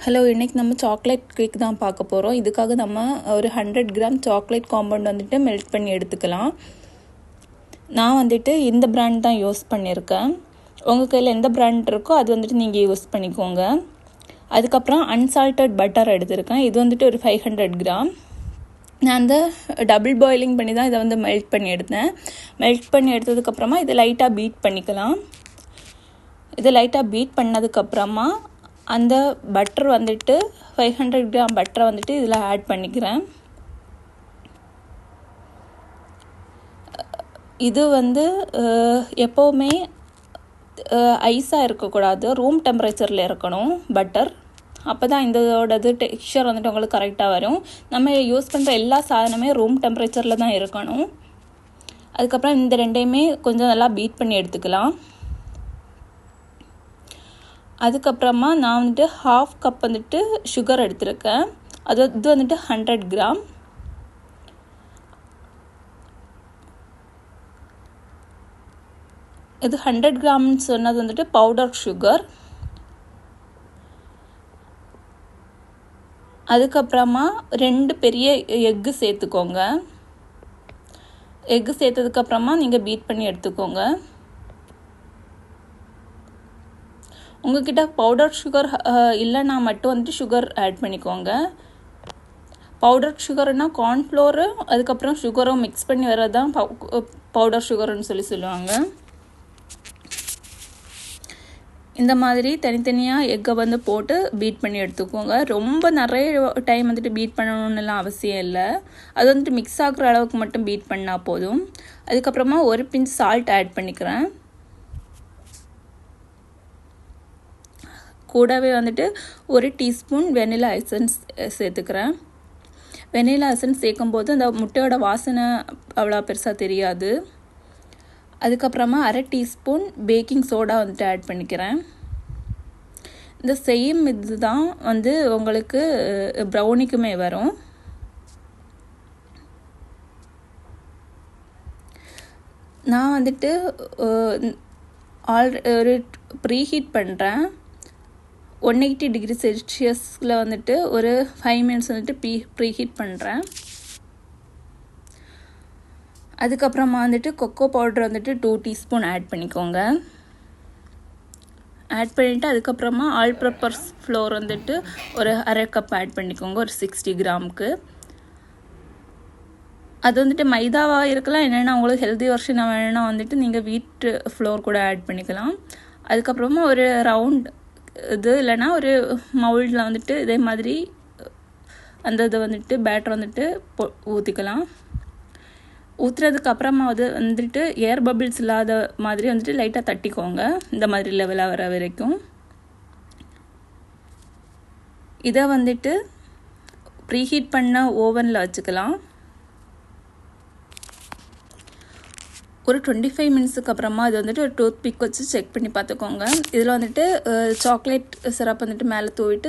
Hello, இன்றைக்கி நம்ம chocolate cake தான் பார்க்க போகிறோம். இதுக்காக நம்ம ஒரு 100 கிராம் சாக்லேட் காம்பவுண்ட் வந்துட்டு மெல்ட் பண்ணி எடுத்துக்கலாம். நான் வந்துட்டு இந்த பிராண்ட் தான் யூஸ் பண்ணியிருக்கேன். உங்கள் கையில் எந்த பிராண்ட் இருக்கோ அது வந்துட்டு நீங்கள் யூஸ் பண்ணிக்கோங்க. அதுக்கப்புறம் அன்சால்ட்டட் பட்டர் எடுத்திருக்கேன். இது வந்துட்டு ஒரு 500 கிராம். நான் அந்த டபுள் பாயிலிங் பண்ணி தான் இதை வந்து மெல்ட் பண்ணி எடுத்தேன். மெல்ட் பண்ணி எடுத்ததுக்கப்புறமா இதை லைட்டாக பீட் பண்ணிக்கலாம். இதை லைட்டாக பீட் பண்ணதுக்கப்புறமா அந்த பட்டர் வந்துட்டு 500 கிராம் பட்டரை வந்துட்டு இதில் ஆட் பண்ணிக்கிறேன். இது வந்து எப்போவுமே ஐஸாக இருக்கக்கூடாது, ரூம் டெம்பரேச்சரில் இருக்கணும் பட்டர். அப்போ தான் இதோடது டெக்ஸ்சர் வந்துட்டு உங்களுக்கு கரெக்டாக வரும். நம்ம யூஸ் பண்ணுற எல்லா சாதனமே ரூம் டெம்பரேச்சரில் தான் இருக்கணும். அதுக்கப்புறம் இந்த ரெண்டையுமே கொஞ்சம் நல்லா பீட் பண்ணி எடுத்துக்கலாம். அதுக்கப்புறமா நான் வந்துட்டு 1/2 கப் வந்துட்டு சுகர் எடுத்திருக்கேன். இது வந்துட்டு 100 கிராம். இது 100 கிராம்னு சொன்னது வந்துட்டு பவுடர் சுகர். அதுக்கப்புறமா 2 பெரிய எக்கு சேர்த்துக்கோங்க. எக்கு சேர்த்ததுக்கப்புறமா நீங்கள் பீட் பண்ணி எடுத்துக்கோங்க. உங்கள்கிட்ட பவுடர் சுகர் இல்லைன்னா மட்டும் வந்துட்டு சுகர் ஆட் பண்ணிக்கோங்க. பவுடர் சுகர்னால் கார்ன்ஃப்ளோரு அதுக்கப்புறம் சுகரும் மிக்ஸ் பண்ணி வர்றது தான் பவுடர் சுகர்னு சொல்லுவாங்க. இந்த மாதிரி தனித்தனியாக எக்கை வந்து போட்டு பீட் பண்ணி எடுத்துக்கோங்க. ரொம்ப நிறைய டைம் வந்துட்டு பீட் பண்ணணும்னுலாம் அவசியம் இல்லை. அது வந்துட்டு மிக்ஸ் ஆகுற அளவுக்கு மட்டும் பீட் பண்ணால் போதும். அதுக்கப்புறமா ஒரு பிஞ்ச் சால்ட் ஆட் பண்ணிக்கிறேன். கூடவே வந்துட்டு 1 டீஸ்பூன் வெனிலா எசன்ஸ் சேர்த்துக்கிறேன். வெனிலா எசன்ஸ் சேர்க்கும்போது அந்த முட்டையோட வாசனை அவ்வளோ பெருசாக தெரியாது. அதுக்கப்புறமா 1/2 டீஸ்பூன் பேக்கிங் சோடா வந்துட்டு ஆட் பண்ணிக்கிறேன். இந்த சேம் இது தான் வந்து உங்களுக்கு ப்ரௌனிக்குமே வரும். நான் வந்துட்டு ஒரு ப்ரீஹீட் பண்ணுறேன். 180 டிகிரி செல்சியஸில் வந்துட்டு ஒரு 5 மினிட்ஸ் வந்துட்டு ப்ரீஹீட் பண்ணுறேன். அதுக்கப்புறமா வந்துட்டு கொக்கோ பவுடர் வந்துட்டு 2 டீஸ்பூன் ஆட் பண்ணிக்கோங்க. ஆட் பண்ணிவிட்டு அதுக்கப்புறமா ஆல் பர்பஸ் ஃப்ளோர் வந்துட்டு ஒரு 1/2 கப் ஆட் பண்ணிக்கோங்க, ஒரு 60 கிராமுக்கு. அது வந்துட்டு மைதாவாக இருக்கலாம், என்னென்னா உங்களுக்கு ஹெல்தி வெர்ஷனாக வேணும்னா வந்துட்டு நீங்கள் வீட்டு ஃப்ளோர் கூட ஆட் பண்ணிக்கலாம். அதுக்கப்புறமா ஒரு ரவுண்ட் இது இல்லைனா ஒரு மவுல்டில் வந்துட்டு இதே மாதிரி அந்த இதை வந்துட்டு பேட்டர் வந்துட்டு ஊற்றிக்கலாம். ஊற்றுறதுக்கு அப்புறமா வந்துட்டு ஏர் பபிள்ஸ் இல்லாத மாதிரி வந்துட்டு லைட்டாக தட்டிக்கோங்க, இந்த மாதிரி லெவலாக வர வரைக்கும். இதை வந்துட்டு ப்ரீஹீட் பண்ண ஓவனில் வச்சுக்கலாம். ஒரு 25 மினிட்ஸுக்கு அப்புறமா இது வந்துட்டு ஒரு டூத் பிக் வச்சு செக் பண்ணி பார்த்துக்கோங்க. இதில் வந்துட்டு சாக்லேட் சிரப் வந்துட்டு மேலே தூவிட்டு